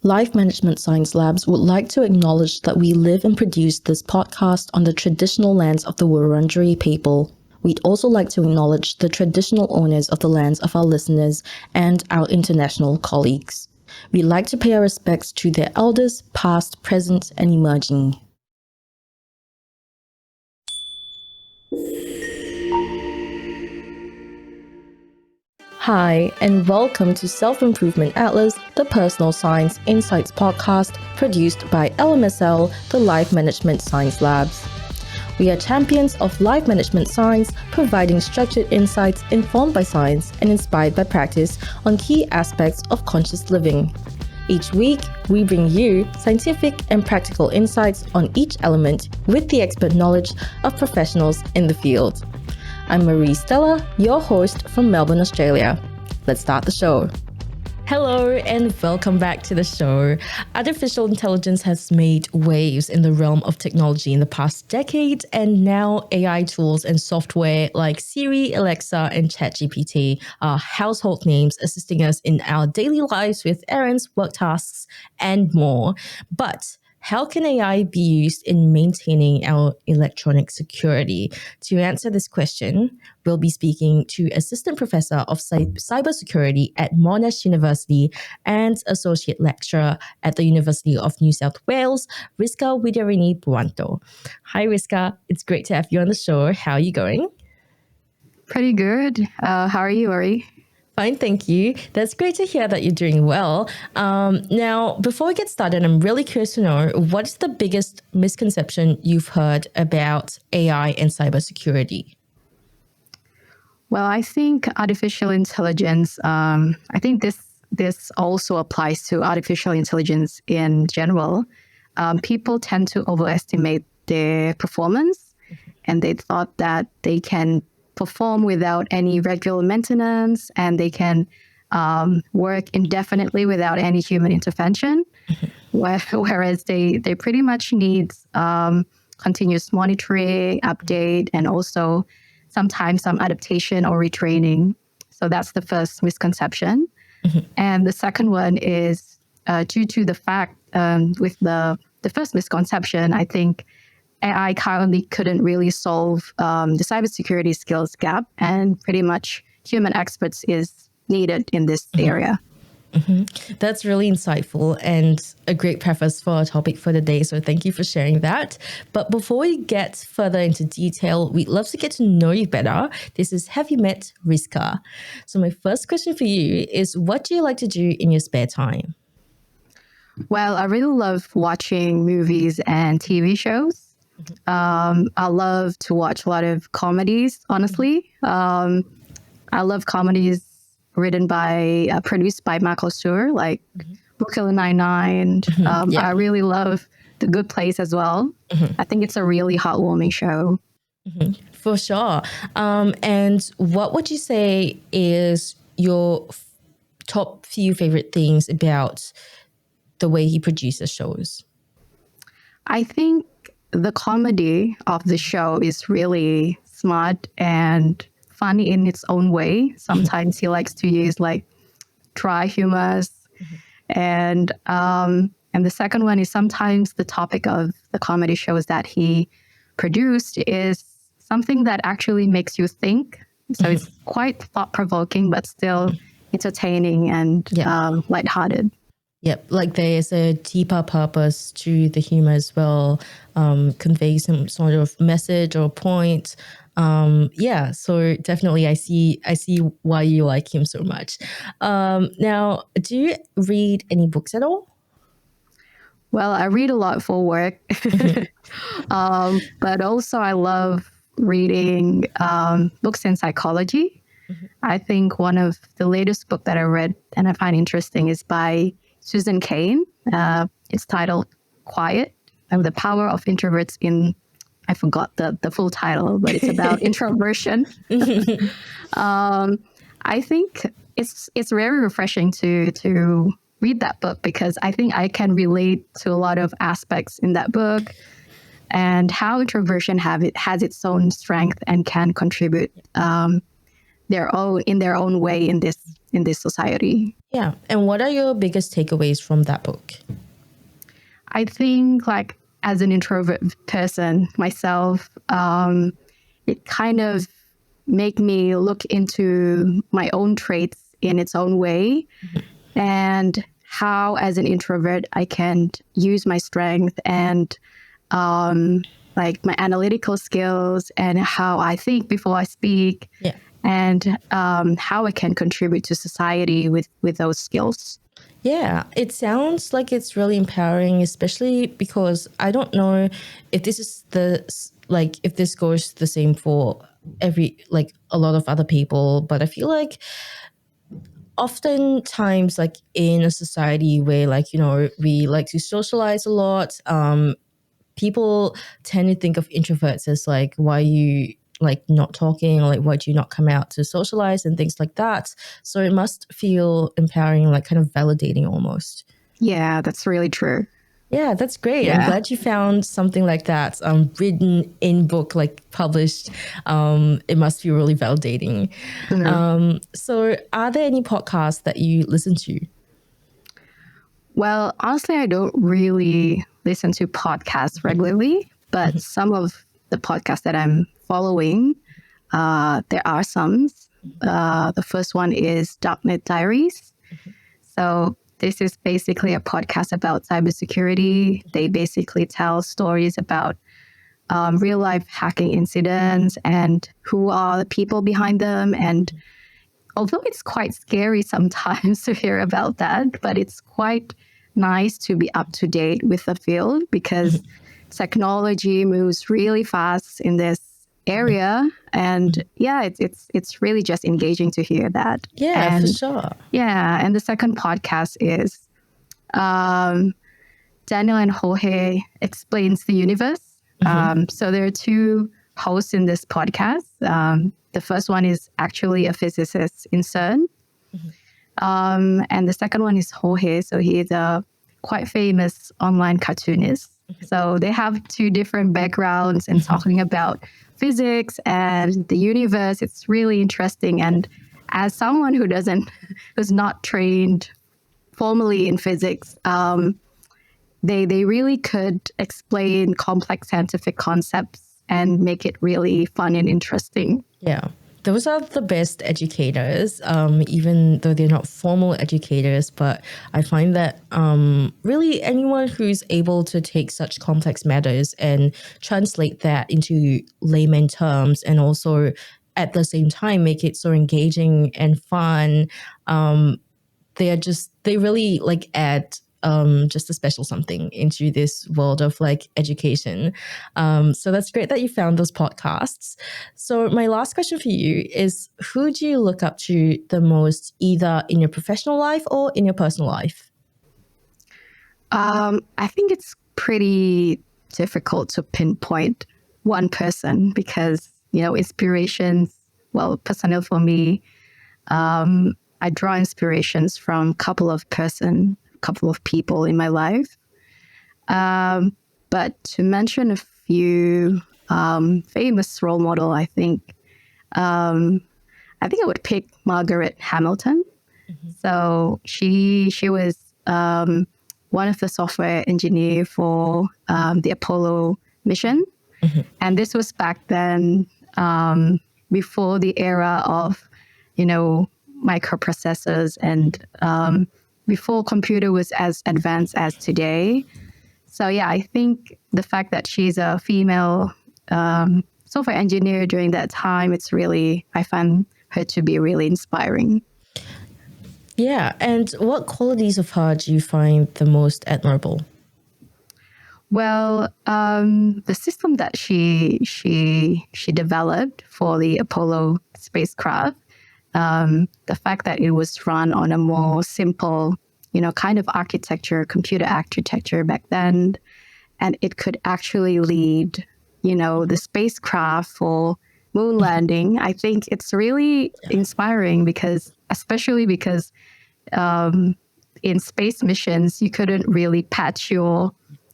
Life Management Science Labs would like to acknowledge that we live and produce this podcast on the traditional lands of the Wurundjeri people. We'd also like to acknowledge the traditional owners of the lands of our listeners and our international colleagues. We'd like to pay our respects to their elders, past, present, and emerging. Hi, and welcome to Self-Improvement Atlas, the Personal Science Insights podcast produced by LMSL, the Life Management Science Labs. We are champions of life management science, providing structured insights informed by science and inspired by practice on key aspects of conscious living. Each week, we bring you scientific and practical insights on each element with the expert knowledge of professionals in the field. I'm Marie Stella, your host from Melbourne, Australia. Let's start the show. Hello and welcome back to the show. Artificial intelligence has made waves in the realm of technology in the past decade, and now AI tools and software like Siri, Alexa, and ChatGPT are household names assisting us in our daily lives with errands, work tasks, and more. But how can AI be used in maintaining our electronic security? To answer this question, we'll be speaking to Assistant Professor of Cybersecurity at Monash University and Associate Lecturer at the University of New South Wales, Rizka Widyarini Purwanto. Hi, Rizka. It's great to have you on the show. How are you going? Pretty good. How are you, Ari? Fine, thank you. That's great to hear that you're doing well. Now, before we get started, I'm really curious to know, what's the biggest misconception you've heard about AI and cybersecurity? Well, I think artificial intelligence, I think this also applies to artificial intelligence in general. People tend to overestimate their performance, and they thought that they can perform without any regular maintenance, and they can work indefinitely without any human intervention, whereas they pretty much need continuous monitoring, update, and also sometimes some adaptation or retraining. So that's the first misconception. And the second one is due to the fact with the first misconception, I think AI currently couldn't really solve the cybersecurity skills gap, and pretty much human experts is needed in this area. That's really insightful and a great preface for our topic for the day. So thank you for sharing that. But before we get further into detail, we'd love to get to know you better. This is Have You Met Rizka? So my first question for you is, what do you like to do in your spare time? Well, I really love watching movies and TV shows. I love to watch a lot of comedies, honestly. I love comedies produced by Michael Stewart, like Brooklyn Nine-Nine. I really love The Good Place as well. I think it's a really heartwarming show. For sure. And what would you say is your top few favorite things about the way he produces shows? I think the comedy of the show is really smart and funny in its own way. Sometimes he likes to use like dry humors. And the second one is sometimes the topic of the comedy shows that he produced is something that actually makes you think. So it's quite thought-provoking, but still entertaining and lighthearted. Yep, like there's a deeper purpose to the humor as well, convey some sort of message or point. So definitely I see why you like him so much. Now, do you read any books at all? Well, I read a lot for work, but also I love reading books in psychology. I think one of the latest book that I read and I find interesting is by Susan Cain. It's titled Quiet, The Power of Introverts in, I forgot the full title, but it's about introversion. I think it's very refreshing to read that book because I think I can relate to a lot of aspects in that book and how introversion has its own strength and can contribute their own way in this society. Yeah. And what are your biggest takeaways from that book? I think, like, as an introvert person myself, it kind of make me look into my own traits in its own way, and how, as an introvert, I can use my strength and like my analytical skills, and how I think before I speak, Yeah. and how I can contribute to society with those skills. Yeah, it sounds like it's really empowering, especially because I don't know if this is if this goes the same for a lot of other people, but I feel like oftentimes, like in a society where, we like to socialize a lot, people tend to think of introverts as like, why are you like not talking, or like why do you not come out to socialize and things like that. So it must feel empowering, like kind of validating almost. Yeah, that's really true. Yeah, that's great. I'm Yeah. glad you found something like that written in book, like published. It must feel really validating. So are there any podcasts that you listen to? Well, honestly, I don't really listen to podcasts regularly, but some of the podcasts that I'm following, there are some. The first one is Darknet Diaries. So this is basically a podcast about cybersecurity. They basically tell stories about real life hacking incidents and who are the people behind them. And although it's quite scary sometimes to hear about that, but it's quite nice to be up to date with the field, because technology moves really fast in this area. And yeah, it's really just engaging to hear that. Yeah, and for sure. yeah, and the second podcast is Daniel and Jorge Explains the Universe. So there are two hosts in this podcast. The first one is actually a physicist in CERN. And the second one is Jorge. So he is a quite famous online cartoonist. So they have two different backgrounds and talking about physics and the universe. It's really interesting. And as someone who's not trained formally in physics, they really could explain complex scientific concepts and make it really fun and interesting. Yeah. Those are the best educators, even though they're not formal educators. But I find that really anyone who's able to take such complex matters and translate that into layman terms, and also at the same time make it so engaging and fun, they really like add just a special something into this world of like education. So that's great that you found those podcasts. So my last question for you is, who do you look up to the most, either in your professional life or in your personal life? I think it's pretty difficult to pinpoint one person, because, inspirations, well, personal for me, I draw inspirations from a couple of people in my life. But to mention a few famous role model, I think I would pick Margaret Hamilton. So she was one of the software engineer for the Apollo mission, and this was back then, before the era of microprocessors, and before computer was as advanced as today. So yeah, I think the fact that she's a female software engineer during that time, I find her to be really inspiring. Yeah. And what qualities of her do you find the most admirable? Well, the system that she developed for the Apollo spacecraft, the fact that it was run on a more simple, kind of computer architecture back then, and it could actually lead, the spacecraft for moon landing. I think it's really inspiring, especially because in space missions, you couldn't really patch your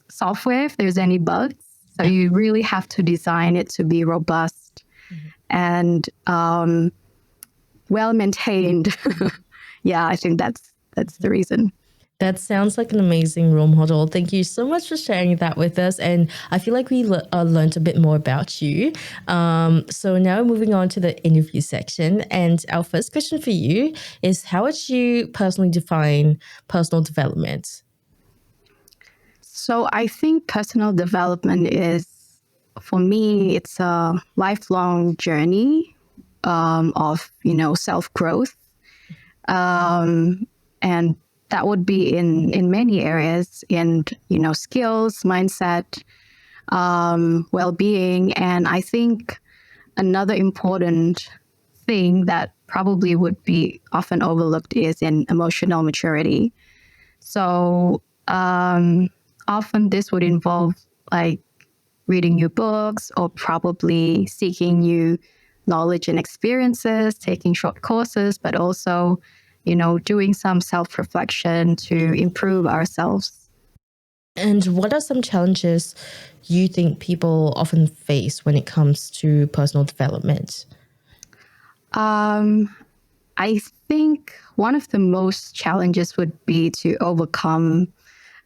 software if there's any bugs. So you really have to design it to be robust. And well maintained. Yeah, I think that's the reason. That sounds like an amazing role model. Thank you so much for sharing that with us. And I feel like we learned a bit more about you. So now moving on to the interview section. And our first question for you is, how would you personally define personal development? So I think personal development is, for me, it's a lifelong journey of, self-growth. And that would be in many areas, in, skills, mindset, well-being. And I think another important thing that probably would be often overlooked is in emotional maturity. So often this would involve like reading new books or probably seeking new knowledge and experiences, taking short courses, but also, doing some self-reflection to improve ourselves. And what are some challenges you think people often face when it comes to personal development? I think one of the most challenges would be to overcome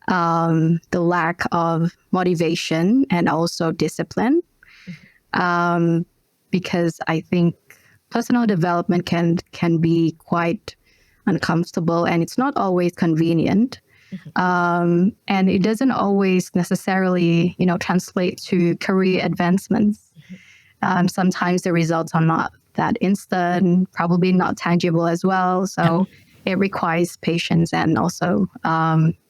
the lack of motivation and also discipline. Because I think personal development can be quite uncomfortable and it's not always convenient. And it doesn't always necessarily, translate to career advancements. Sometimes the results are not that instant, probably not tangible as well. So it requires patience and also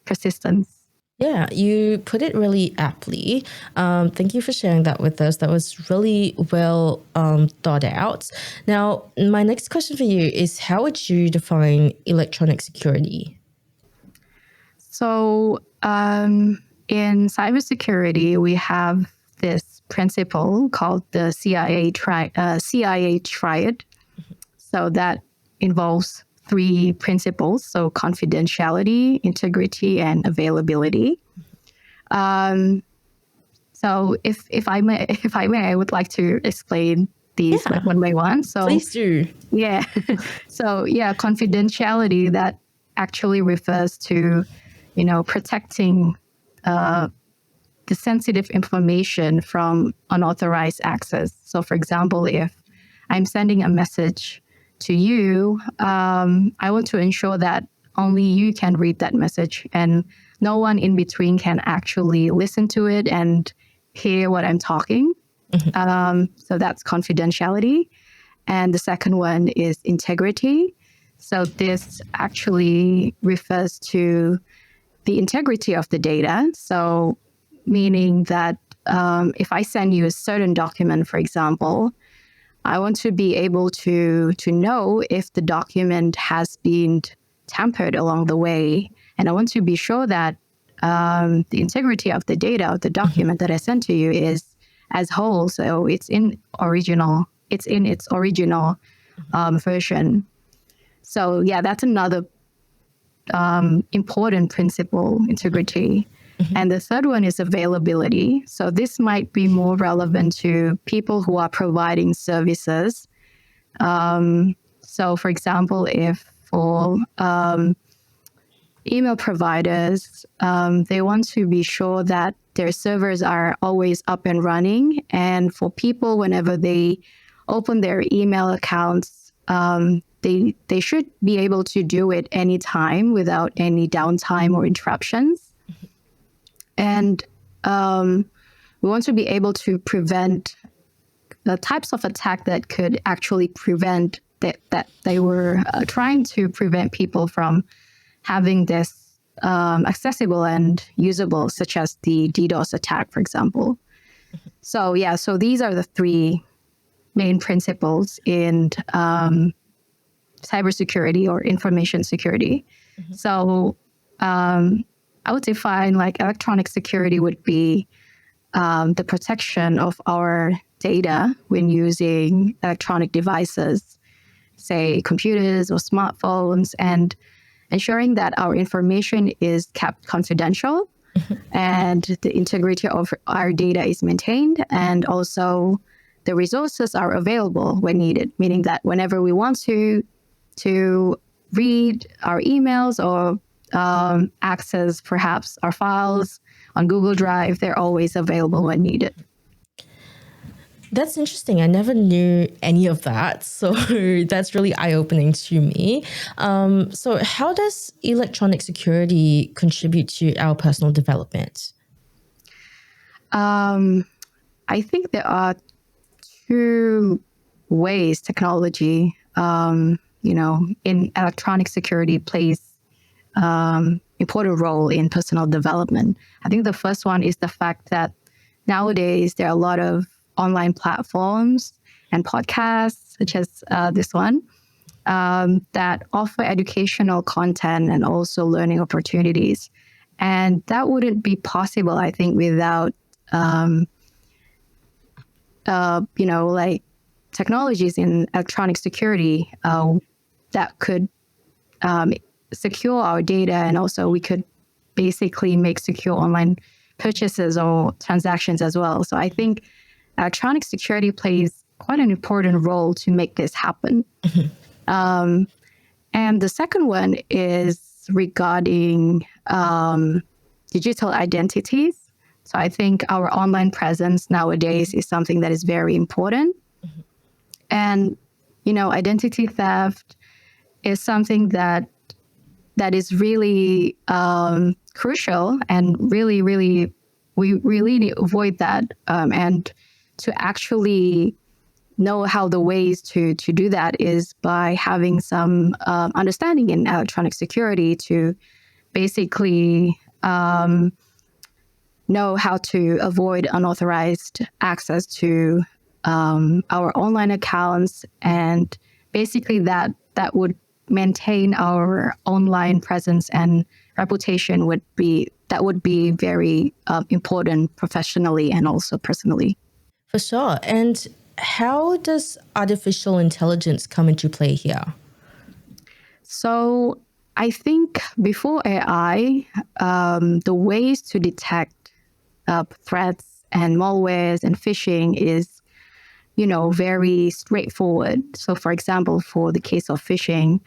persistence. Yeah, you put it really aptly. Thank you for sharing that with us. That was really well thought out. Now, my next question for you is, how would you define electronic security? So in cybersecurity, we have this principle called the CIA triad. So that involves three principles: so confidentiality, integrity, and availability. So if I may, I would like to explain these one by one. So please do. Yeah. So yeah, confidentiality, that actually refers to, protecting the sensitive information from unauthorized access. So for example, if I'm sending a message to you, I want to ensure that only you can read that message and no one in between can actually listen to it and hear what I'm talking. So that's confidentiality. And the second one is integrity. So this actually refers to the integrity of the data. So meaning that if I send you a certain document, for example, I want to be able to know if the document has been tampered along the way. And I want to be sure that the integrity of the data of the document that I sent to you is as whole. So it's in its original version. So yeah, that's another important principle, integrity. And the third one is availability. So this might be more relevant to people who are providing services. So for example, if for email providers, they want to be sure that their servers are always up and running. And for people, whenever they open their email accounts, they should be able to do it anytime without any downtime or interruptions. And we want to be able to prevent the types of attack that could actually prevent that they were trying to prevent people from having this accessible and usable, such as the DDoS attack, for example. So yeah, so these are the three main principles in cybersecurity or information security. So I would define like electronic security would be the protection of our data when using electronic devices, say computers or smartphones, and ensuring that our information is kept confidential and the integrity of our data is maintained, and also the resources are available when needed, meaning that whenever we want to read our emails or access perhaps our files on Google Drive, they're always available when needed. That's interesting. I never knew any of that. So that's really eye-opening to me. So how does electronic security contribute to our personal development? I think there are two ways technology, in electronic security plays important role in personal development. I think the first one is the fact that nowadays there are a lot of online platforms and podcasts, such as this one, that offer educational content and also learning opportunities. And that wouldn't be possible, I think, without, like technologies in electronic security that could secure our data, and also we could basically make secure online purchases or transactions as well. So I think electronic security plays quite an important role to make this happen. And the second one is regarding digital identities. So I think our online presence nowadays is something that is very important. And, identity theft is something that is really crucial, and really, really, we really need to avoid that, and to actually know how the ways to do that is by having some understanding in electronic security to basically know how to avoid unauthorized access to our online accounts, and basically that would maintain our online presence and reputation would be very important professionally and also personally. For sure. And how does artificial intelligence come into play here? So I think before AI, the ways to detect threats and malwares and phishing is, very straightforward. So for example, for the case of phishing,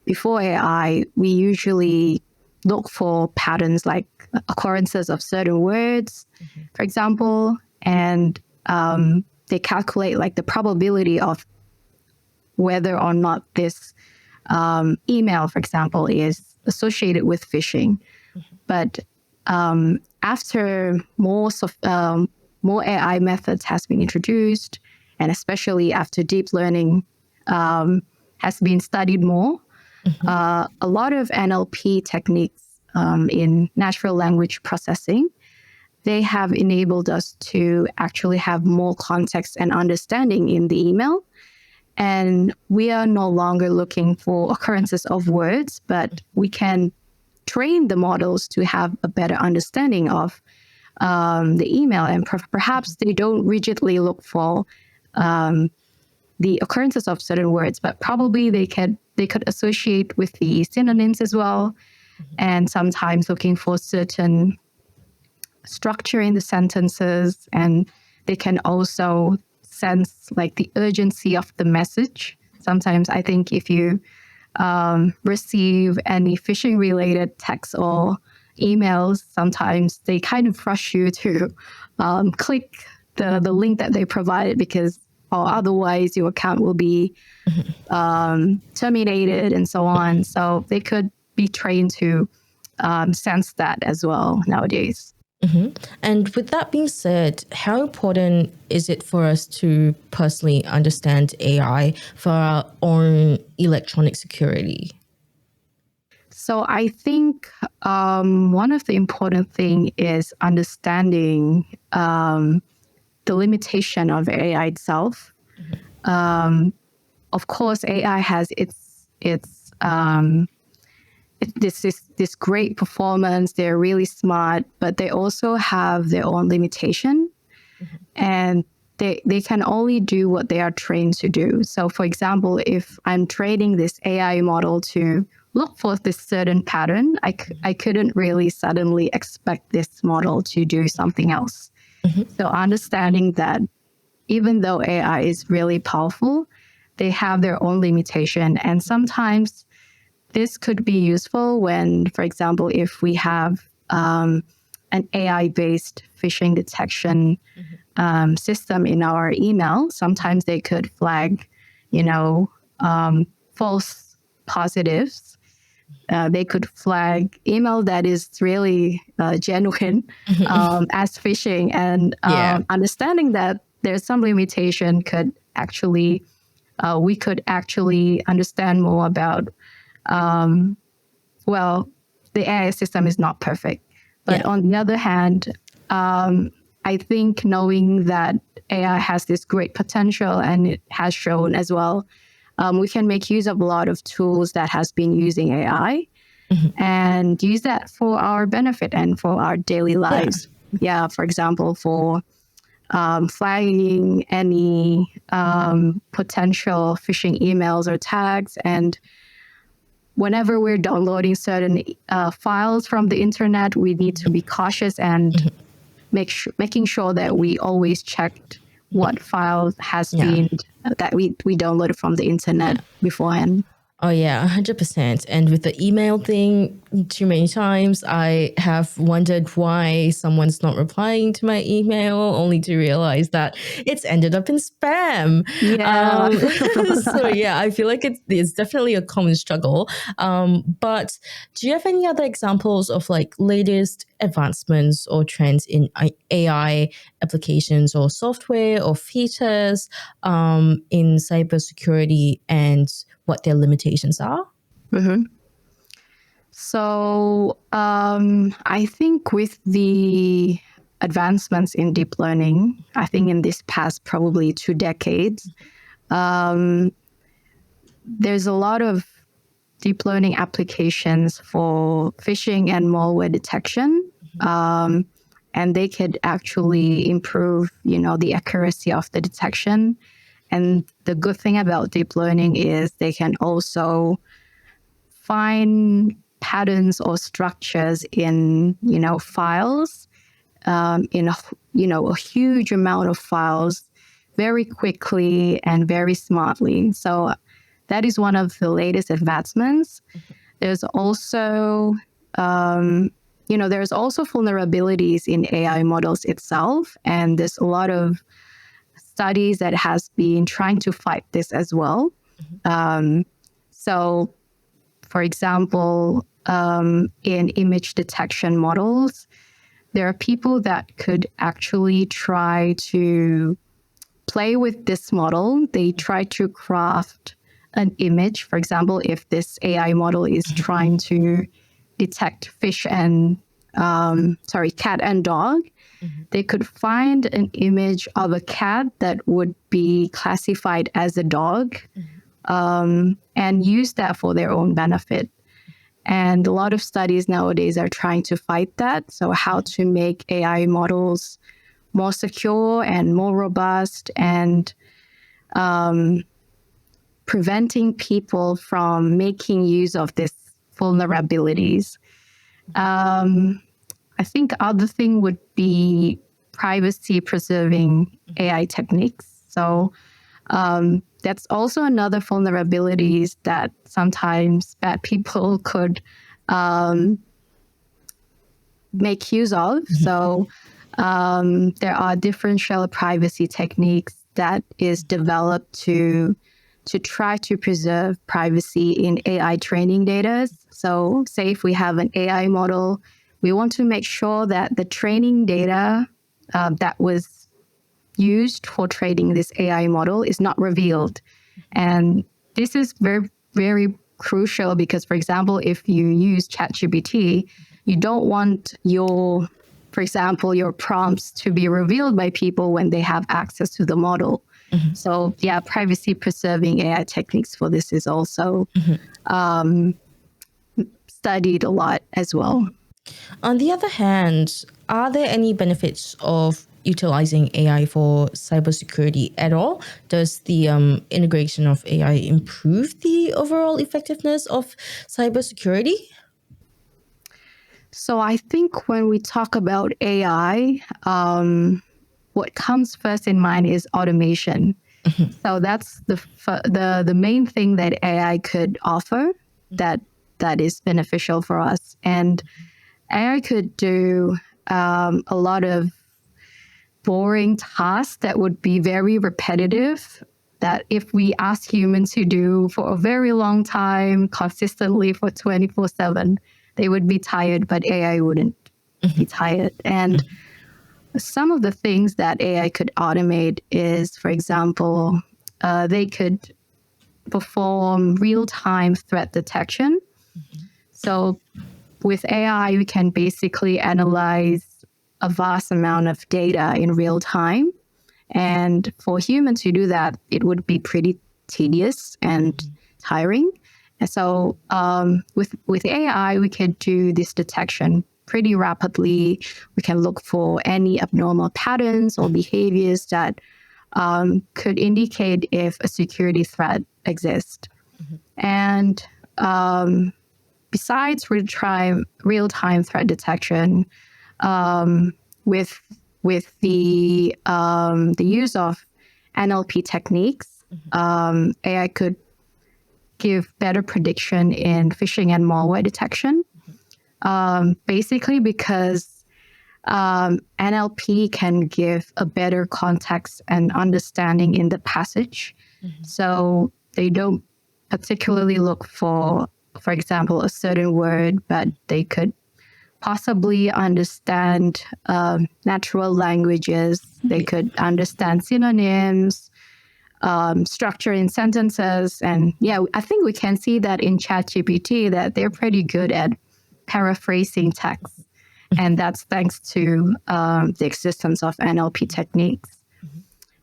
before AI, we usually look for patterns like occurrences of certain words, for example, and they calculate like the probability of whether or not this email, for example, is associated with phishing. But after more AI methods has been introduced, and especially after deep learning has been studied more, a lot of NLP techniques in natural language processing, they have enabled us to actually have more context and understanding in the email. And we are no longer looking for occurrences of words, but we can train the models to have a better understanding of the email. And perhaps they don't rigidly look for the occurrences of certain words, but probably they could associate with the synonyms as well. And sometimes looking for certain structure in the sentences, and they can also sense like the urgency of the message. Sometimes I think if you receive any phishing related texts or emails, sometimes they kind of rush you to click the link that they provided, because or otherwise your account will be terminated and so on. So they could be trained to sense that as well nowadays. And with that being said, how important is it for us to personally understand AI for our own electronic security? So I think one of the important thing is understanding the limitation of AI itself. Of course, AI has this great performance. They're really smart, but they also have their own limitation, and they can only do what they are trained to do. So, for example, if I'm training this AI model to look for this certain pattern, I couldn't really suddenly expect this model to do something else. So understanding that even though AI is really powerful, they have their own limitation. And sometimes this could be useful when, for example, if we have an AI-based phishing detection system in our email, sometimes they could flag, false positives. They could flag email that is really genuine as phishing, and understanding that there's some limitation could actually, we could actually understand more about, the AI system is not perfect. But on the other hand, I think knowing that AI has this great potential, and it has shown as well, we can make use of a lot of tools that has been using AI and use that for our benefit and for our daily lives. For example, for flagging any potential phishing emails or tags. And whenever we're downloading certain files from the internet, we need to be cautious and making sure that we always checked what file has been that we downloaded from the internet beforehand. Oh yeah, 100%. And with the email thing, too many times I have wondered why someone's not replying to my email, only to realize that it's ended up in spam. So yeah, I feel like it's definitely a common struggle. But do you have any other examples of like latest advancements or trends in AI applications or software or features in cybersecurity, and what their limitations are? So I think with the advancements in deep learning, I think in this past probably 2 decades, there's a lot of deep learning applications for phishing and malware detection. And they could actually improve, the accuracy of the detection. And the good thing about deep learning is they can also find patterns or structures in, files, in a huge amount of files very quickly and very smartly. So that is one of the latest advancements. There's also, there's also vulnerabilities in AI models itself, and there's a lot of studies that has been trying to fight this as well. So, for example, in image detection models, there are people that could actually try to play with this model. They try to craft an image. For example, if this AI model is trying to detect cat and dog, they could find an image of a cat that would be classified as a dog, and use that for their own benefit. And a lot of studies nowadays are trying to fight that. So how to make AI models more secure and more robust, and preventing people from making use of these vulnerabilities. I think other thing would be privacy preserving AI techniques. So that's also another vulnerabilities that sometimes bad people could make use of. So there are differential privacy techniques that is developed to try to preserve privacy in AI training data. So say if we have an AI model, we want to make sure that the training data that was used for training this AI model is not revealed. And this is very, very crucial because, for example, if you use ChatGPT, you don't want for example, your prompts to be revealed by people when they have access to the model. So yeah, privacy preserving AI techniques for this is also studied a lot as well. On the other hand, are there any benefits of utilizing AI for cybersecurity at all? Does the integration of AI improve the overall effectiveness of cybersecurity? So I think when we talk about AI, what comes first in mind is automation. So that's the main thing that AI could offer that is beneficial for us. And AI could do a lot of boring tasks that would be very repetitive, that if we ask humans to do for a very long time, consistently for 24/7, they would be tired, but AI wouldn't be tired. And some of the things that AI could automate is, for example, they could perform real-time threat detection. So with AI, we can basically analyze a vast amount of data in real time. And for humans to do that, it would be pretty tedious and tiring. And so with AI, we can do this detection pretty rapidly. We can look for any abnormal patterns or behaviors that could indicate if a security threat exists. And besides real-time threat detection, with the use of NLP techniques, AI could give better prediction in phishing and malware detection. Basically because NLP can give a better context and understanding in the passage. So they don't particularly look for example, a certain word, but they could possibly understand natural languages. They could understand synonyms, structure in sentences. And yeah, I think we can see that in ChatGPT that they're pretty good at paraphrasing text. And that's thanks to the existence of NLP techniques.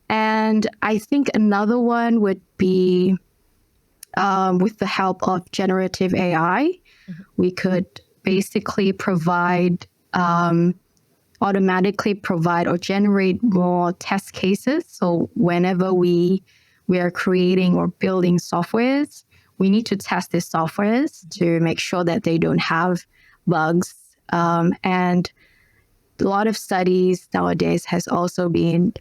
And I think another one would be with the help of generative AI, we could basically automatically provide or generate more test cases. So whenever we are creating or building softwares, we need to test these softwares to make sure that they don't have bugs. And a lot of studies nowadays has also been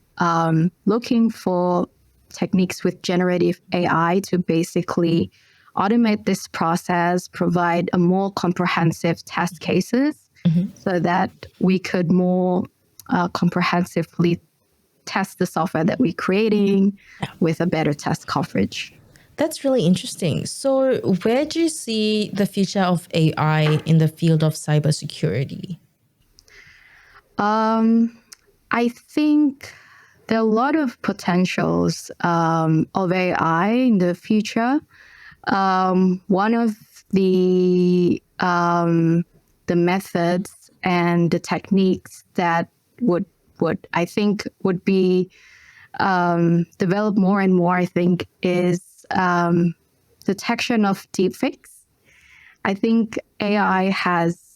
looking for techniques with generative AI to basically automate this process, provide a more comprehensive test cases so that we could more comprehensively test the software that we're creating with a better test coverage. That's really interesting. So where do you see the future of AI in the field of cybersecurity? I think there are a lot of potentials of AI in the future. One of the methods and the techniques that would I think would be developed more and more, I think, is detection of deepfakes. I think AI has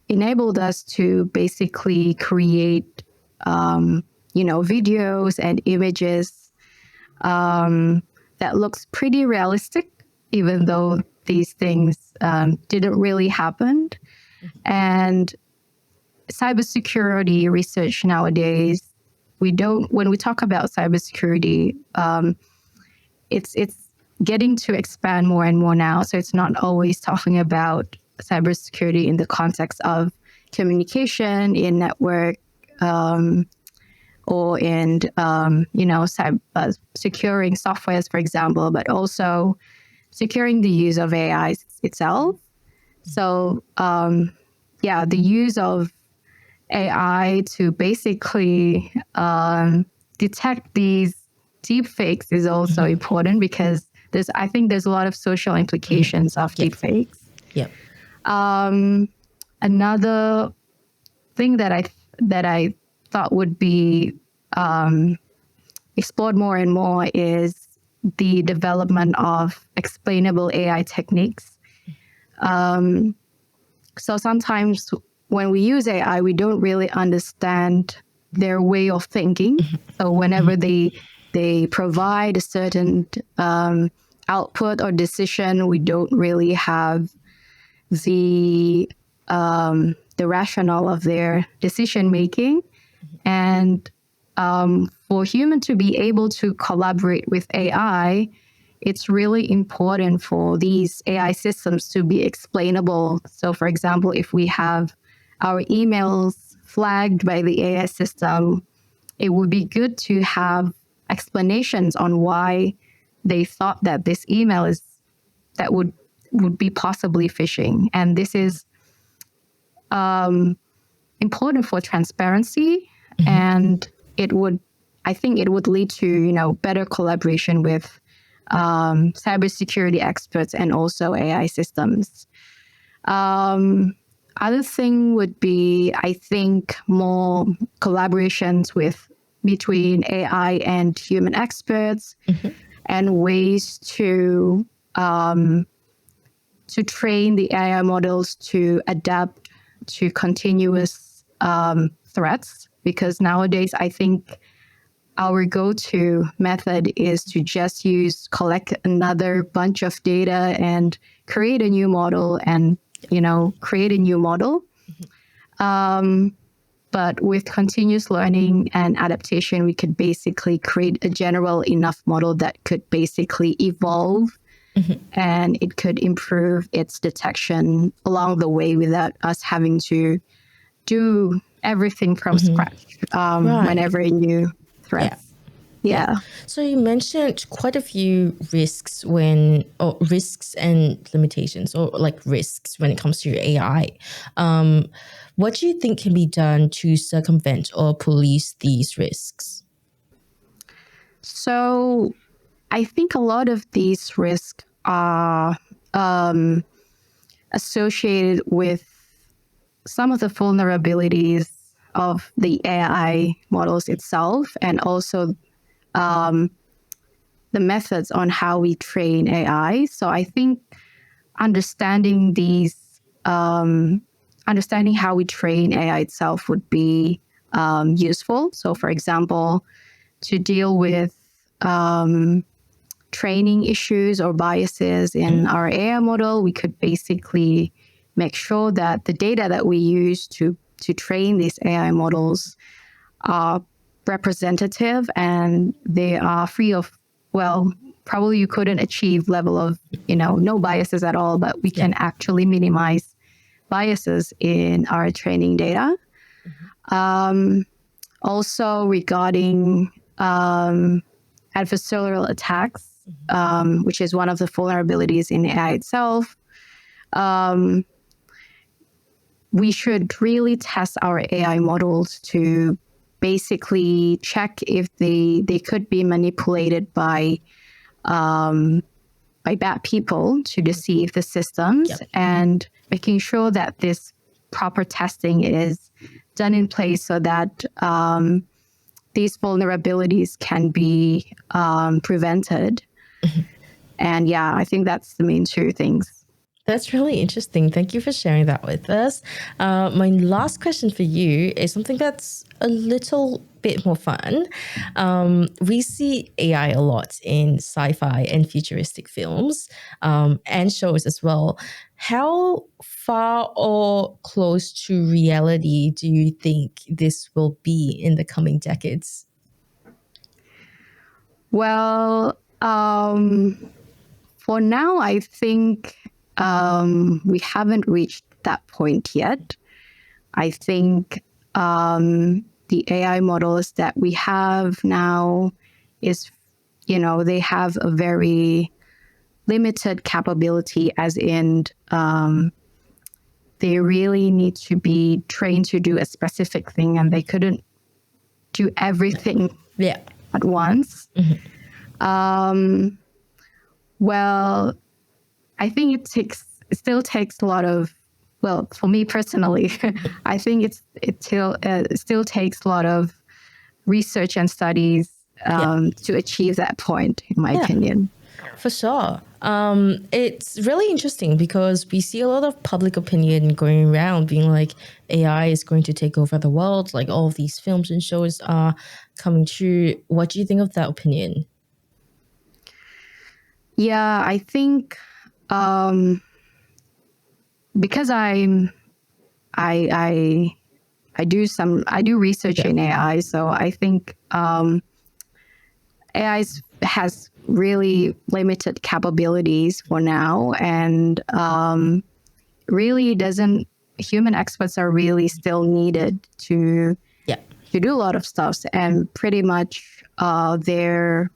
enabled us to basically create, videos and images that looks pretty realistic, even though these things didn't really happen. And cybersecurity research nowadays, when we talk about cybersecurity, it's getting to expand more and more now. So it's not always talking about cybersecurity in the context of communication in network or in securing softwares, for example, but also securing the use of AI itself. So the use of AI to basically detect these deepfakes is also important because I think there's a lot of social implications of deepfakes. Yeah. Another thing that I thought would be explored more and more is the development of explainable AI techniques. So sometimes when we use AI, we don't really understand their way of thinking. So whenever they provide a certain output or decision, we don't really have the the rationale of their decision making. And for human to be able to collaborate with AI, it's really important for these AI systems to be explainable. So, for example, if we have our emails flagged by the AI system, it would be good to have explanations on why they thought that this email is that would be possibly phishing. And this is important for transparency, and I think it would lead to, better collaboration with cybersecurity experts and also AI systems. Other thing would be, I think, more collaborations between AI and human experts, and ways to train the AI models to adapt to continuous threats. Because nowadays, I think our go-to method is to just collect another bunch of data and create a new model and, create a new model. But with continuous learning and adaptation, we could basically create a general enough model that could basically evolve, and it could improve its detection along the way without us having to do everything from scratch whenever a new threat. Yeah. So you mentioned quite a few risks risks and limitations, or like risks when it comes to AI. What do you think can be done to circumvent or police these risks? So I think a lot of these risks are associated with some of the vulnerabilities of the AI models itself, and also the methods on how we train AI. So I think understanding how we train AI itself would be useful. So, for example, to deal with training issues or biases in our AI model, we could basically make sure that the data that we use to train these AI models are representative and they are free of, probably you couldn't achieve level of, no biases at all, but we can actually minimize biases in our training data. Also regarding adversarial attacks, which is one of the vulnerabilities in AI itself, we should really test our AI models to basically check if they could be manipulated by bad people to deceive the systems, and making sure that this proper testing is done in place so that these vulnerabilities can be prevented. And I think that's the main two things. That's really interesting. Thank you for sharing that with us. My last question for you is something that's a little bit more fun. We see AI a lot in sci-fi and futuristic films and shows as well. How far or close to reality do you think this will be in the coming decades? Well, for now, I think we haven't reached that point yet. I think the AI models that we have now is, they have a very limited capability, as in they really need to be trained to do a specific thing, and they couldn't do everything at once. Well, I think it still takes a lot of, for me personally, I think it still takes a lot of research and studies to achieve that point, in my opinion. For sure. It's really interesting because we see a lot of public opinion going around being like AI is going to take over the world, like all of these films and shows are coming true. What do you think of that opinion? Yeah, I think because I'm I do research in AI, so I think AI has really limited capabilities for now, and really doesn't. Human experts are really still needed to Yeah. do a lot of stuff, and pretty much their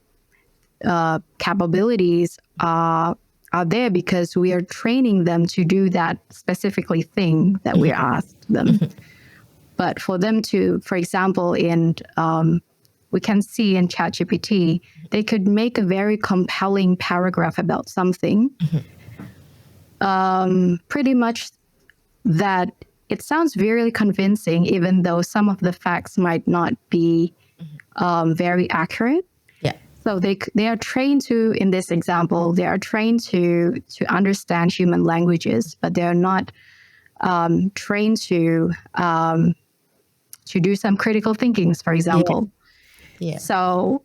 capabilities are there because we are training them to do that specifically thing that we asked them. But for them to, for example, we can see in ChatGPT, they could make a very compelling paragraph about something. Pretty much that it sounds very convincing, even though some of the facts might not be very accurate. Yeah. So they are trained to, in this example, they are trained to understand human languages, but they are not trained to do some critical thinkings, for example. Yeah. So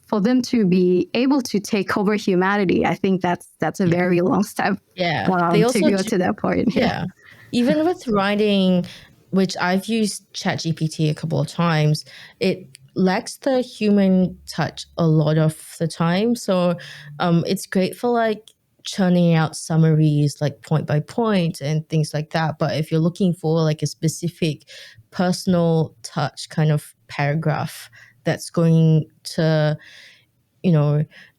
for them to be able to take over humanity, I think that's a very long step. Yeah. They also to go to that point. Yeah. Even with writing, which I've used ChatGPT a couple of times, it lacks the human touch a lot of the time. So it's great for like churning out summaries like point by point and things like that. But if you're looking for like a specific personal touch kind of paragraph that's going to,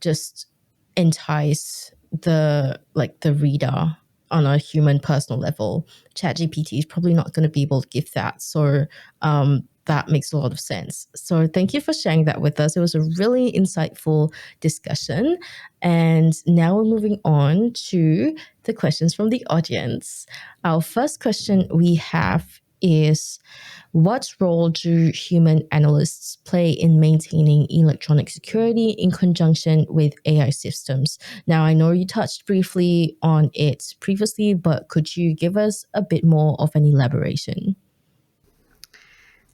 just entice the reader on a human personal level, ChatGPT is probably not going to be able to give that. So that makes a lot of sense. So thank you for sharing that with us. It was a really insightful discussion. And now we're moving on to the questions from the audience. Our first question we have is, what role do human analysts play in maintaining electronic security in conjunction with AI systems? Now, I know you touched briefly on it previously, but could you give us a bit more of an elaboration?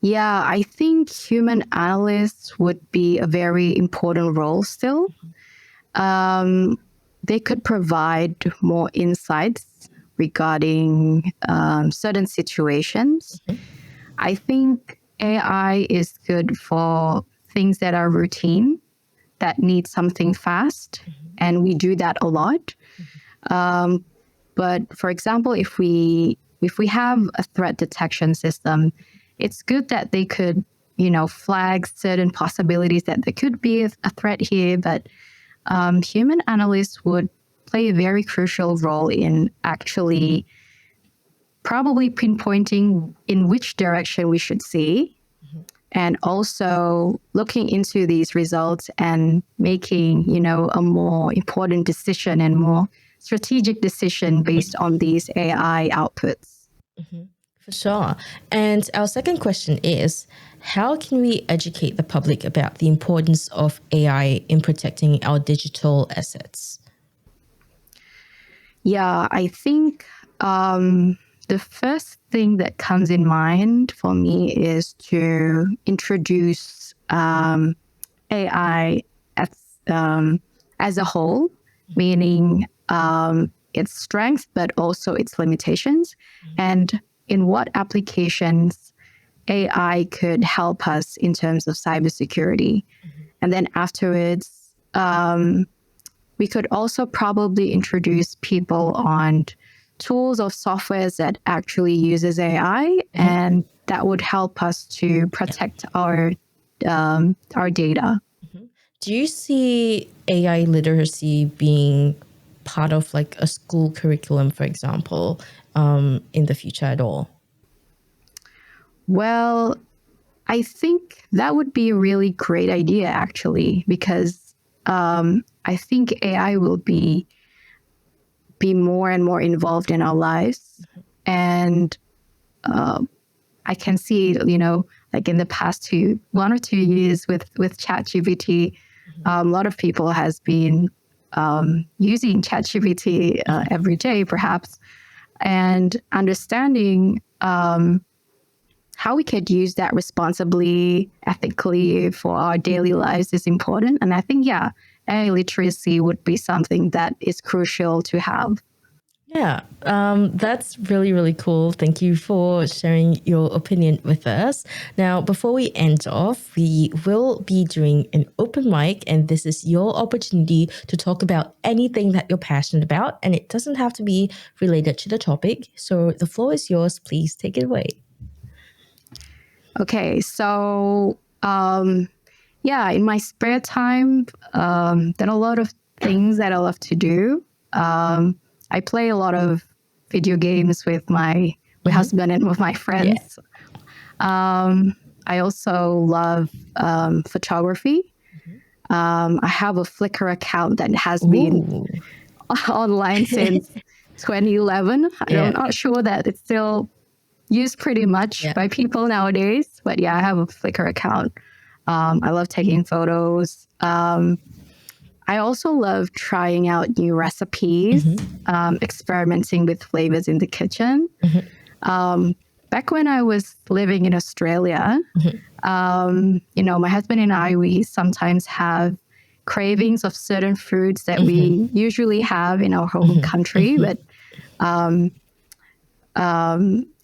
Yeah, I think human analysts would be a very important role still. They could provide more insights regarding certain situations. I think AI is good for things that are routine, that need something fast, and we do that a lot. But for example, if we have a threat detection system, it's good that they could, flag certain possibilities that there could be a threat here. But human analysts would play a very crucial role in actually probably pinpointing in which direction we should see, and also looking into these results and making, a more important decision and more strategic decision based on these AI outputs. For sure. And our second question is, how can we educate the public about the importance of AI in protecting our digital assets? Yeah, I think the first thing that comes in mind for me is to introduce AI as a whole, meaning its strengths, but also its limitations, and in what applications AI could help us in terms of cybersecurity. And then afterwards, we could also probably introduce people on tools or softwares that actually uses AI, and that would help us to protect our data. Do you see AI literacy being part of like a school curriculum, for example, in the future at all? Well, I think that would be a really great idea, actually, because I think AI will be more and more involved in our lives. And I can see, like in the past 1 or 2 years with ChatGPT, a lot of people has been using ChatGPT every day, perhaps, and understanding how we could use that responsibly, ethically for our daily lives is important. And I think, AI literacy would be something that is crucial to have. Yeah, that's really, really cool. Thank you for sharing your opinion with us. Now, before we end off, we will be doing an open mic, and this is your opportunity to talk about anything that you're passionate about, and it doesn't have to be related to the topic. So the floor is yours. Please take it away. Okay, so yeah, in my spare time, there are a lot of things that I love to do. I play a lot of video games with my husband and with my friends. I also love photography. I have a Flickr account that has been online since 2011. I'm not sure that it's still used pretty much by people nowadays, but yeah, I have a Flickr account. I love taking photos. I also love trying out new recipes, experimenting with flavors in the kitchen. Back when I was living in Australia, my husband and I, we sometimes have cravings of certain foods that we usually have in our home country. But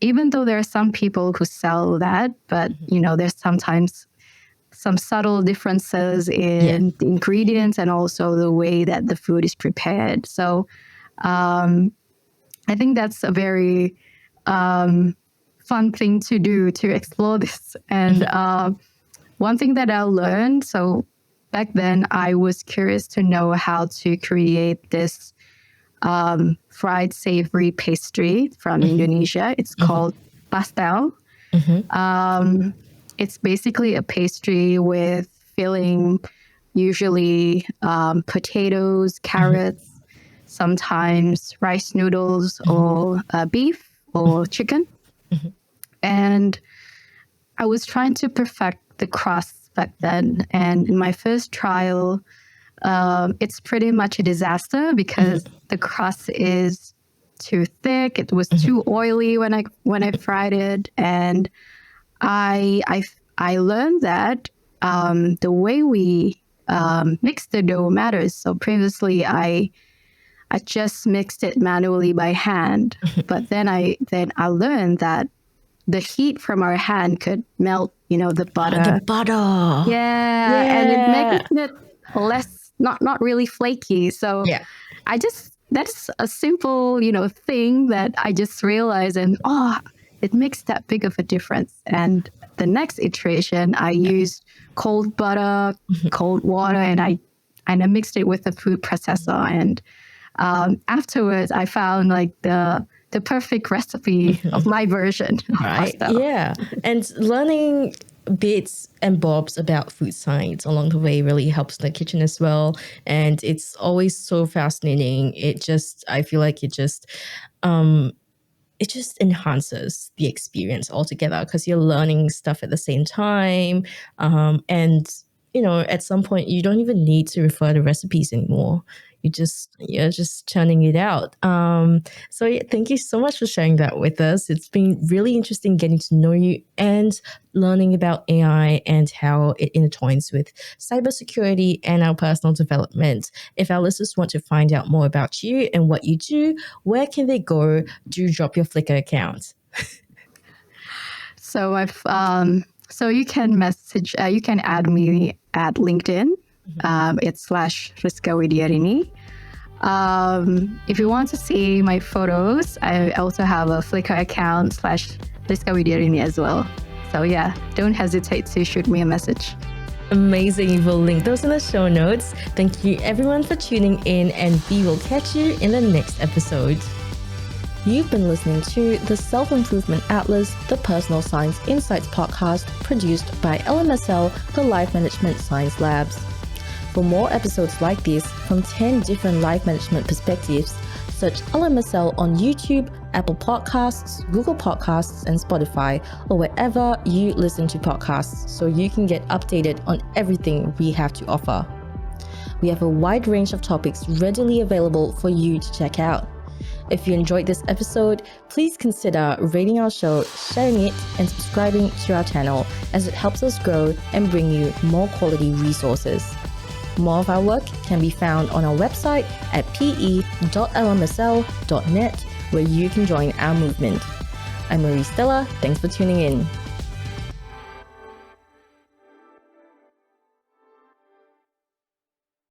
even though there are some people who sell that, but, there's sometimes some subtle differences in the ingredients and also the way that the food is prepared. So I think that's a very fun thing to do, to explore this. And one thing that I learned, so back then I was curious to know how to create this fried savory pastry from Indonesia. It's called pastel. It's basically a pastry with filling, usually potatoes, carrots, sometimes rice noodles or beef or chicken. And I was trying to perfect the crust back then. And in my first trial, it's pretty much a disaster because the crust is too thick. It was too oily when I fried it. And I learned that the way we mix the dough matters. So previously, I just mixed it manually by hand, but then I learned that the heat from our hand could melt, the butter. The butter. Yeah, and it makes it less not really flaky. So that's a simple, thing that I just realized, and it makes that big of a difference. And the next iteration, I used cold butter, cold water, and I mixed it with a food processor. And afterwards, I found like the perfect recipe of my version. Right. Yeah. And learning bits and bobs about food science along the way really helps in the kitchen as well. And it's always so fascinating. I feel like it just enhances the experience altogether because you're learning stuff at the same time. And, at some point you don't even need to refer to recipes anymore. You're just churning it out. So yeah, thank you so much for sharing that with us. It's been really interesting getting to know you and learning about AI and how it intertwines with cybersecurity and our personal development. If our listeners want to find out more about you and what you do, where can they go? Do drop your Flickr account. So so you can you can add me at LinkedIn. It's /Rizka Widyarini. If you want to see my photos, I also have a Flickr account /Rizka Widyarini as well. So yeah, don't hesitate to shoot me a message. Amazing. We'll link those in the show notes. Thank you everyone for tuning in, and we will catch you in the next episode. You've been listening to the Self-Improvement Atlas, the Personal Science Insights podcast produced by LMSL, the Life Management Science Labs. For more episodes like this from 10 different life management perspectives, search LMSL on YouTube, Apple Podcasts, Google Podcasts, and Spotify, or wherever you listen to podcasts, so you can get updated on everything we have to offer. We have a wide range of topics readily available for you to check out. If you enjoyed this episode, please consider rating our show, sharing it, and subscribing to our channel, as it helps us grow and bring you more quality resources. More of our work can be found on our website at pe.lmsl.net, where you can join our movement. I'm Marie Stella. Thanks for tuning in.